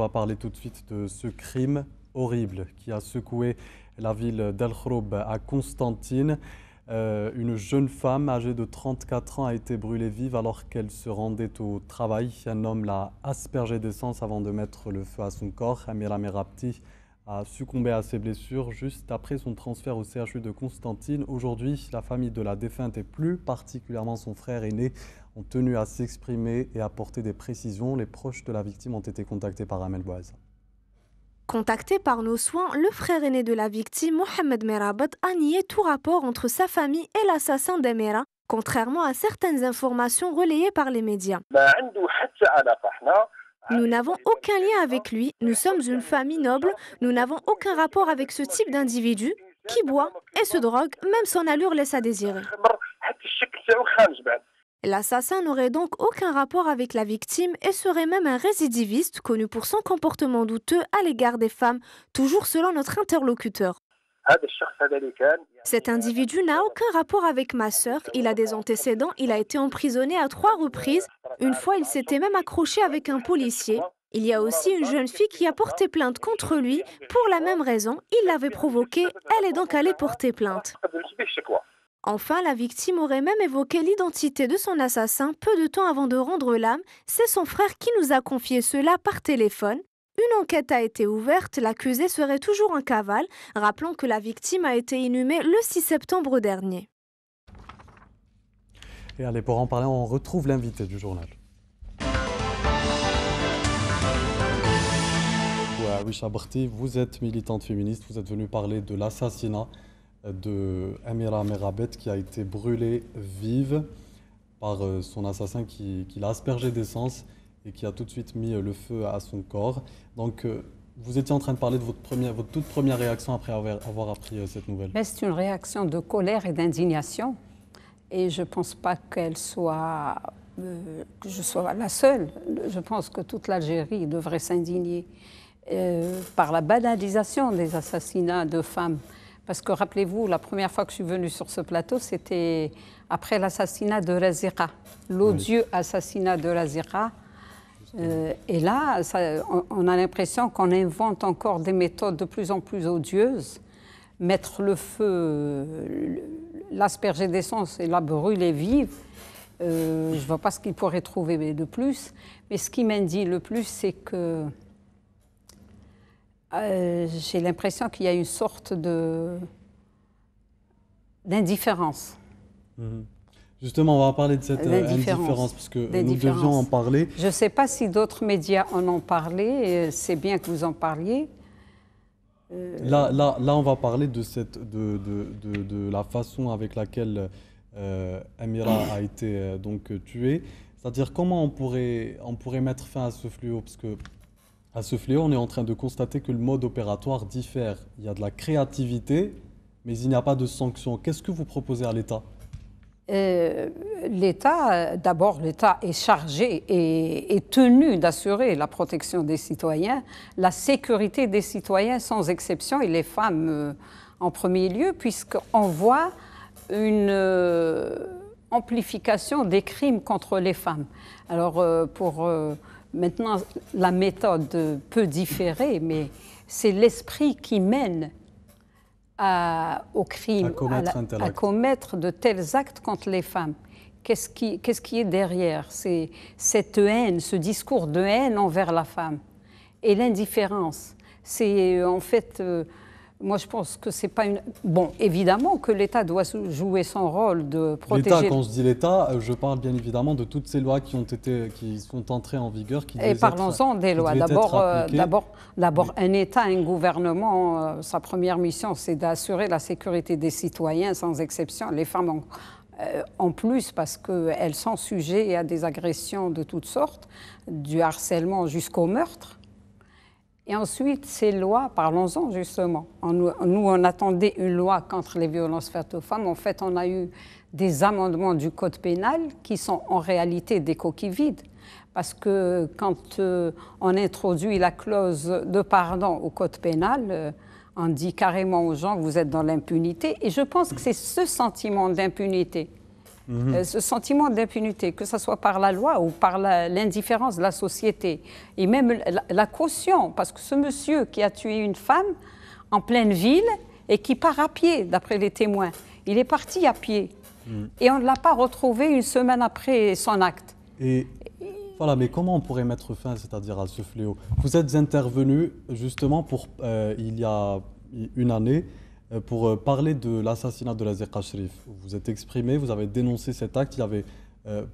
va parler tout de suite de ce crime horrible qui a secoué la ville d'El Khroub à Constantine. Une jeune femme âgée de 34 ans a été brûlée vive alors qu'elle se rendait au travail. Un homme l'a aspergée d'essence avant de mettre le feu à son corps. Amira Merabti a succombé à ses blessures juste après son transfert au CHU de Constantine. Aujourd'hui, la famille de la défunte et plus particulièrement son frère aîné ont tenu à s'exprimer et à apporter des précisions. Les proches de la victime ont été contactés par Amel Bouaz. Contacté par nos soins, le frère aîné de la victime, Mohamed Merabat, a nié tout rapport entre sa famille et l'assassin d'Amira, contrairement à certaines informations relayées par les médias. Nous n'avons aucun lien avec lui, nous sommes une famille noble, nous n'avons aucun rapport avec ce type d'individu qui boit et se drogue, même son allure laisse à désirer. L'assassin n'aurait donc aucun rapport avec la victime et serait même un récidiviste connu pour son comportement douteux à l'égard des femmes, toujours selon notre interlocuteur. Cet individu n'a aucun rapport avec ma sœur, il a des antécédents, il a été emprisonné à 3 reprises. Une fois, il s'était même accroché avec un policier. Il y a aussi une jeune fille qui a porté plainte contre lui pour la même raison. Il l'avait provoquée, elle est donc allée porter plainte. Enfin, la victime aurait même évoqué l'identité de son assassin peu de temps avant de rendre l'âme. C'est son frère qui nous a confié cela par téléphone. Une enquête a été ouverte, l'accusé serait toujours en cavale. Rappelons que la victime a été inhumée le 6 septembre dernier. Et allez, pour en parler, on retrouve l'invité du journal. Awisha Barti, vous êtes militante féministe, vous êtes venue parler de l'assassinat de Amira Merabet qui a été brûlée vive par son assassin qui l'a aspergée d'essence et qui a tout de suite mis le feu à son corps. Donc, vous étiez en train de parler de votre toute première réaction après avoir appris cette nouvelle. C'est une réaction de colère et d'indignation. Et je ne pense pas que je sois la seule. Je pense que toute l'Algérie devrait s'indigner par la banalisation des assassinats de femmes. Parce que rappelez-vous, la première fois que je suis venue sur ce plateau, c'était après l'assassinat de Razira, l'odieux assassinat de Razira. Et là, on a l'impression qu'on invente encore des méthodes de plus en plus odieuses. Mettre le feu, l'asperger d'essence et la brûler vive, je ne vois pas ce qu'il pourrait trouver de plus. Mais ce qui m'indigne le plus, c'est que j'ai l'impression qu'il y a une sorte d'indifférence. Justement, on va parler de cette indifférence, parce que nous devions en parler. Je ne sais pas si d'autres médias en ont parlé, c'est bien que vous en parliez. Là, on va parler de la façon avec laquelle Amira a été tuée. C'est-à-dire comment on pourrait mettre fin à ce fléau, parce que à ce fléau, on est en train de constater que le mode opératoire diffère. Il y a de la créativité, mais il n'y a pas de sanctions. Qu'est-ce que vous proposez à l'État ? L'État est chargé et tenu d'assurer la protection des citoyens, la sécurité des citoyens sans exception, et les femmes en premier lieu, puisqu'on voit une amplification des crimes contre les femmes. Alors, maintenant, la méthode peut différer, mais c'est l'esprit qui mène au crime, à commettre de tels actes contre les femmes. Qu'est-ce qui est derrière? C'est cette haine, ce discours de haine envers la femme. Et l'indifférence. C'est en fait, moi je pense que c'est pas une... Bon, évidemment que l'État doit jouer son rôle de protéger... L'État, quand je dis l'État, je parle bien évidemment de toutes ces lois qui sont entrées en vigueur. Et parlons-en des lois. D'abord, un État, un gouvernement, sa première mission, c'est d'assurer la sécurité des citoyens sans exception. Les femmes en plus, parce qu'elles sont sujettes à des agressions de toutes sortes, du harcèlement jusqu'au meurtre. Et ensuite, ces lois, parlons-en justement. Nous, on attendait une loi contre les violences faites aux femmes. En fait, on a eu des amendements du Code pénal qui sont en réalité des coquilles vides. Parce que quand on introduit la clause de pardon au Code pénal, on dit carrément aux gens que vous êtes dans l'impunité. Et je pense que c'est ce sentiment d'impunité Ce sentiment d'impunité, que ce soit par la loi ou par l'indifférence de la société, et même la caution, parce que ce monsieur qui a tué une femme en pleine ville et qui part à pied, d'après les témoins, il est parti à pied et on ne l'a pas retrouvé une semaine après son acte. Et voilà, mais comment on pourrait mettre fin, c'est-à-dire à ce fléau? Vous êtes intervenu justement il y a une année pour parler de l'assassinat de Laziqa Cherif. Vous vous êtes exprimé, vous avez dénoncé cet acte. Il y avait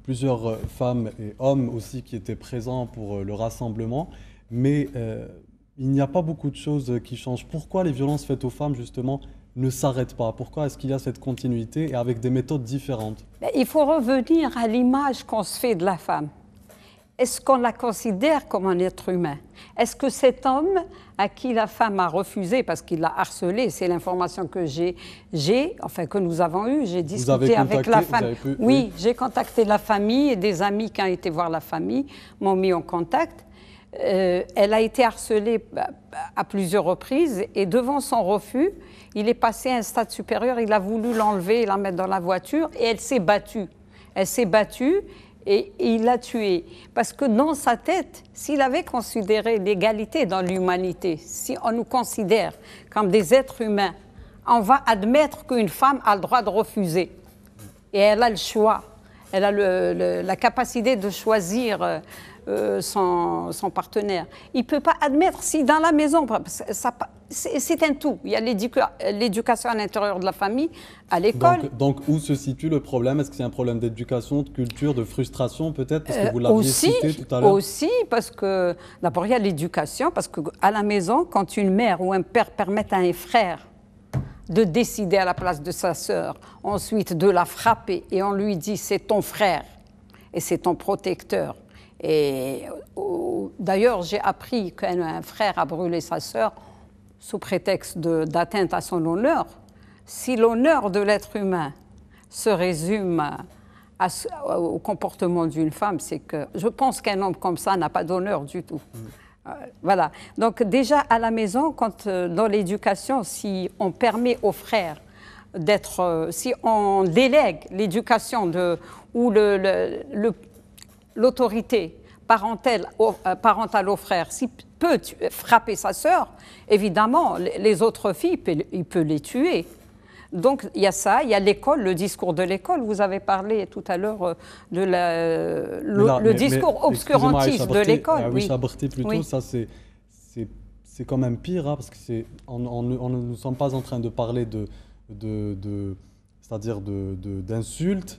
plusieurs femmes et hommes aussi qui étaient présents pour le rassemblement. Mais il n'y a pas beaucoup de choses qui changent. Pourquoi les violences faites aux femmes, justement, ne s'arrêtent pas? Pourquoi est-ce qu'il y a cette continuité et avec des méthodes différentes? Il faut revenir à l'image qu'on se fait de la femme. Est-ce qu'on la considère comme un être humain? Est-ce que cet homme à qui la femme a refusé, parce qu'il l'a harcelé, c'est l'information que enfin que nous avons eue, j'ai discuté avec la famille. Oui, j'ai contacté la famille et des amis qui ont été voir la famille m'ont mis en contact. Elle a été harcelée à plusieurs reprises et devant son refus, il est passé à un stade supérieur, il a voulu l'enlever et la mettre dans la voiture et elle s'est battue. Elle s'est battue. Et il l'a tué. Parce que dans sa tête, s'il avait considéré l'égalité dans l'humanité, si on nous considère comme des êtres humains, on va admettre qu'une femme a le droit de refuser. Et elle a le choix. Elle a la capacité de choisir son partenaire. Il ne peut pas admettre si dans la maison, c'est un tout. Il y a l'éducation à l'intérieur de la famille, à l'école. Donc, où se situe le problème? Est-ce que c'est un problème d'éducation, de culture, de frustration peut-être? Parce que vous l'aviez cité tout à l'heure. Aussi, parce que d'abord il y a l'éducation, parce qu'à la maison, quand une mère ou un père permettent à un frère de décider à la place de sa sœur, ensuite de la frapper, et on lui dit c'est ton frère et c'est ton protecteur. Et d'ailleurs, j'ai appris qu'un frère a brûlé sa sœur sous prétexte d'atteinte à son honneur. Si l'honneur de l'être humain se résume au comportement d'une femme, c'est que je pense qu'un homme comme ça n'a pas d'honneur du tout. Voilà. Donc déjà à la maison, dans l'éducation, si on permet aux frères si on délègue l'éducation ou l'autorité parentale au frère, s'il peut frapper sa sœur, évidemment, les autres filles, il peut les tuer. Donc, il y a ça, il y a l'école, le discours de l'école. Vous avez parlé tout à l'heure de le discours obscurantiste de l'école. Oui, Chaberty, plutôt, oui. Ça, c'est quand même pire, hein, parce que on ne sommes pas en train de parler c'est-à-dire d'insultes,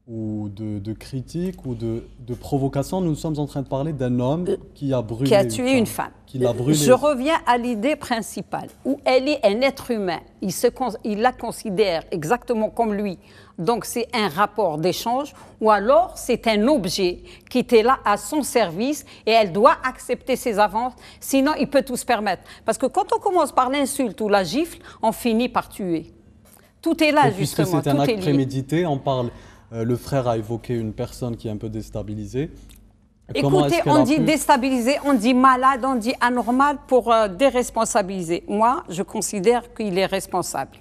ou de critiques ou de provocations. Nous sommes en train de parler d'un homme qui a brûlé qui a tué une femme. Je reviens à l'idée principale, où elle est un être humain. Il la considère exactement comme lui. Donc c'est un rapport d'échange, ou alors c'est un objet qui était là à son service et elle doit accepter ses avances, sinon il peut tout se permettre. Parce que quand on commence par l'insulte ou la gifle, on finit par tuer. Tout est là, justement. Puisque c'est un acte prémédité, on parle... le frère a évoqué une personne qui est un peu déstabilisée. Écoutez, on dit déstabilisé, on dit malade, on dit anormal pour déresponsabiliser. Moi, je considère qu'il est responsable.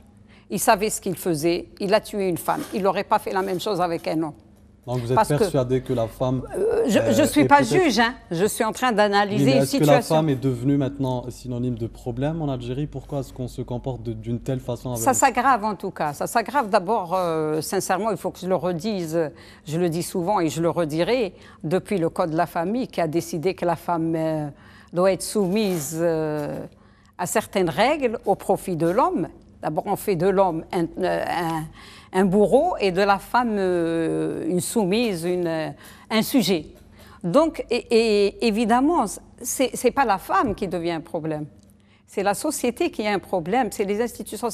Il savait ce qu'il faisait, il a tué une femme. Il n'aurait pas fait la même chose avec un homme. Donc vous êtes persuadé que la femme... je ne suis pas juge, hein. Je suis en train d'analyser une situation. Est-ce que la femme est devenue maintenant synonyme de problème en Algérie? Pourquoi est-ce qu'on se comporte d'une telle façon avec... Ça s'aggrave en tout cas. Ça s'aggrave d'abord, sincèrement, il faut que je le redise, je le dis souvent et je le redirai, depuis le Code de la famille qui a décidé que la femme doit être soumise à certaines règles au profit de l'homme. D'abord, on fait de l'homme un bourreau et de la femme une soumise, un sujet. Donc, et évidemment, ce n'est pas la femme qui devient un problème. C'est la société qui a un problème, c'est les institutions.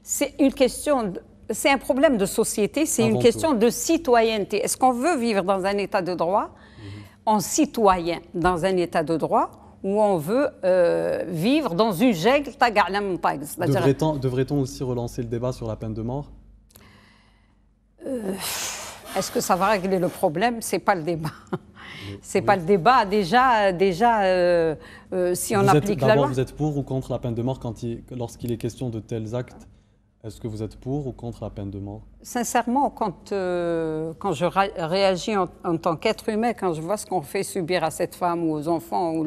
C'est une question, c'est un problème de société, c'est une question de citoyenneté. Est-ce qu'on veut vivre dans un état de droit, en citoyen, dans un état de droit, où on veut vivre dans une jungle? Devrait-on aussi relancer le débat sur la peine de mort? Est-ce que ça va régler le problème? C'est pas le débat. C'est pas le débat. Déjà, si on applique la loi. Vous êtes pour ou contre la peine de mort lorsqu'il est question de tels actes Est-ce que vous êtes pour ou contre la peine de mort? Sincèrement, quand je réagis en tant qu'être humain, quand je vois ce qu'on fait subir à cette femme ou aux enfants ou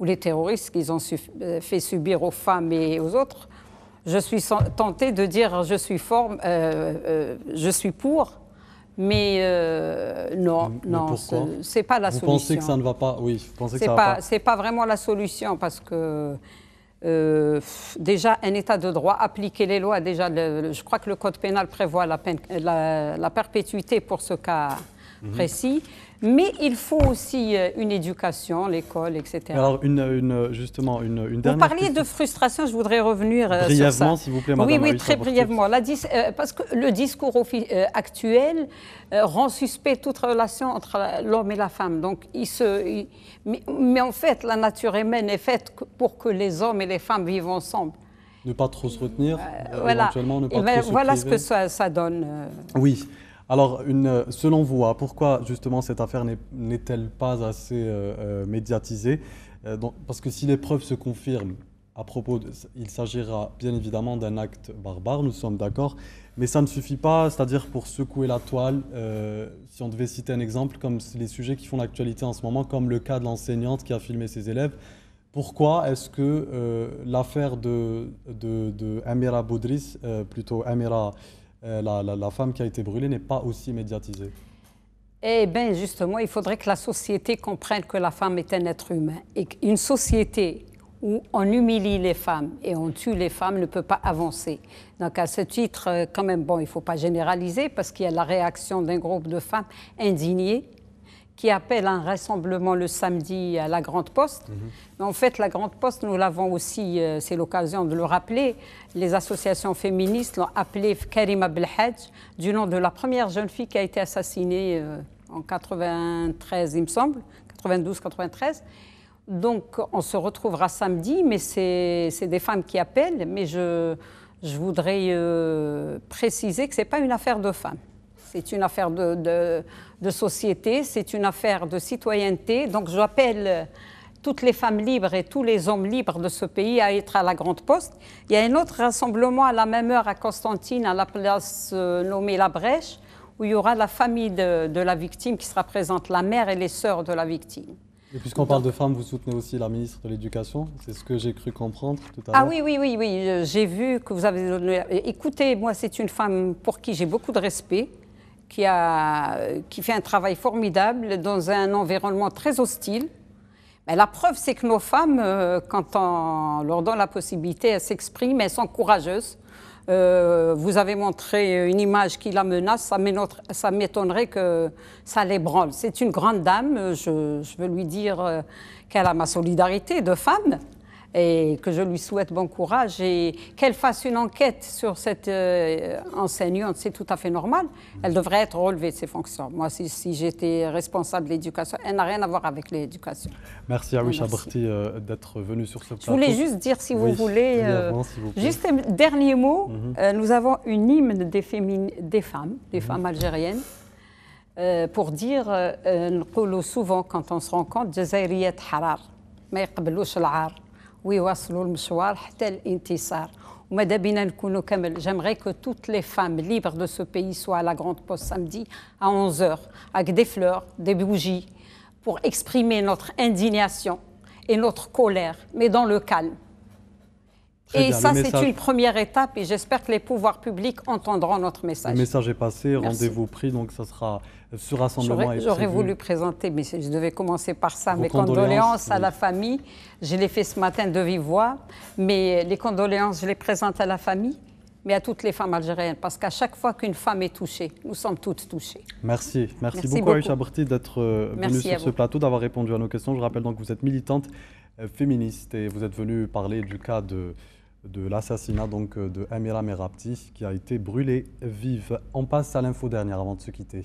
les terroristes qu'ils ont fait subir aux femmes et aux autres, je suis tentée de dire je suis pour, mais non, c'est pas la solution. Vous pensez que ça ne va pas? Oui, vous pensez que ça va pas? C'est pas vraiment la solution parce que déjà un état de droit, appliquer les lois, déjà je crois que le code pénal prévoit la perpétuité pour ce cas précis. Mais il faut aussi une éducation, l'école, etc. Alors, justement, une dernière question. Vous parliez de frustration, je voudrais revenir sur ça. Brièvement, s'il vous plaît, madame. Oui, très brièvement. Parce que le discours actuel rend suspect toute relation entre l'homme et la femme. Donc, mais en fait, la nature humaine est faite pour que les hommes et les femmes vivent ensemble. Ne pas trop se retenir, éventuellement, ne pas trop se voilà priver. Ce que ça donne. Oui. Alors, selon vous, pourquoi justement cette affaire n'est-elle pas assez médiatisée? Parce que si les preuves se confirment il s'agira bien évidemment d'un acte barbare, nous sommes d'accord, mais ça ne suffit pas, c'est-à-dire pour secouer la toile, si on devait citer un exemple, comme les sujets qui font l'actualité en ce moment, comme le cas de l'enseignante qui a filmé ses élèves. Pourquoi est-ce que l'affaire de Amira Boudris, plutôt Amira, la femme qui a été brûlée, n'est pas aussi médiatisée? Eh bien, justement, il faudrait que la société comprenne que la femme est un être humain. Et qu'une société où on humilie les femmes et on tue les femmes ne peut pas avancer. Donc, à ce titre, quand même, bon, il ne faut pas généraliser parce qu'il y a la réaction d'un groupe de femmes indignées qui appellent un rassemblement le samedi à la Grande Poste. Mais en fait, la Grande Poste, nous l'avons aussi, c'est l'occasion de le rappeler, les associations féministes l'ont appelée Karima Belhadj, du nom de la première jeune fille qui a été assassinée en 93, il me semble, 92-93. Donc, on se retrouvera samedi, mais c'est des femmes qui appellent, mais je voudrais préciser que ce n'est pas une affaire de femmes. C'est une affaire de société, c'est une affaire de citoyenneté. Donc, j'appelle toutes les femmes libres et tous les hommes libres de ce pays à être à la Grande Poste. Il y a un autre rassemblement à la même heure à Constantine, à la place nommée La Brèche, où il y aura la famille de la victime qui sera présente, la mère et les sœurs de la victime. Et puisqu'on parle de femmes, vous soutenez aussi la ministre de l'Éducation, c'est ce que j'ai cru comprendre tout à l'heure. Ah oui, j'ai vu que vous avez donné... Écoutez, moi, c'est une femme pour qui j'ai beaucoup de respect, qui fait un travail formidable dans un environnement très hostile. Mais la preuve, c'est que nos femmes, quand on leur donne la possibilité, elles s'expriment, elles sont courageuses. Vous avez montré une image qui la menace, ça m'étonnerait que ça l'ébranle. C'est une grande dame, je veux lui dire qu'elle a ma solidarité de femme et que je lui souhaite bon courage et qu'elle fasse une enquête sur cette enseignante, c'est tout à fait normal. Elle devrait être relevée de ses fonctions. Moi, si j'étais responsable de l'éducation, elle n'a rien à voir avec l'éducation. Merci Awicha Abarti d'être venue sur ce plateau. Je voulais juste dire, si vous voulez, juste un dernier mot, nous avons une hymne des femmes algériennes, pour dire, nous souvent quand on se rencontre, Jazairiyat harar, ma yaqbelouch al-ar. J'aimerais que toutes les femmes libres de ce pays soient à la Grande Poste samedi à 11h, avec des fleurs, des bougies, pour exprimer notre indignation et notre colère, mais dans le calme. Et ça, c'est une première étape et j'espère que les pouvoirs publics entendront notre message. Le message est passé, rendez-vous pris, donc ça sera ce rassemblement. J'aurais voulu présenter, mais je devais commencer par ça, mes condoléances à la famille. Je l'ai fait ce matin de vive voix, mais les condoléances, je les présente à la famille, mais à toutes les femmes algériennes, parce qu'à chaque fois qu'une femme est touchée, nous sommes toutes touchées. Merci beaucoup Awicha Abarti d'être venue sur ce plateau, d'avoir répondu à nos questions. Je rappelle donc que vous êtes militante féministe et vous êtes venue parler du cas de l'assassinat de Amira Merabti qui a été brûlée vive. On passe à l'info dernière avant de se quitter.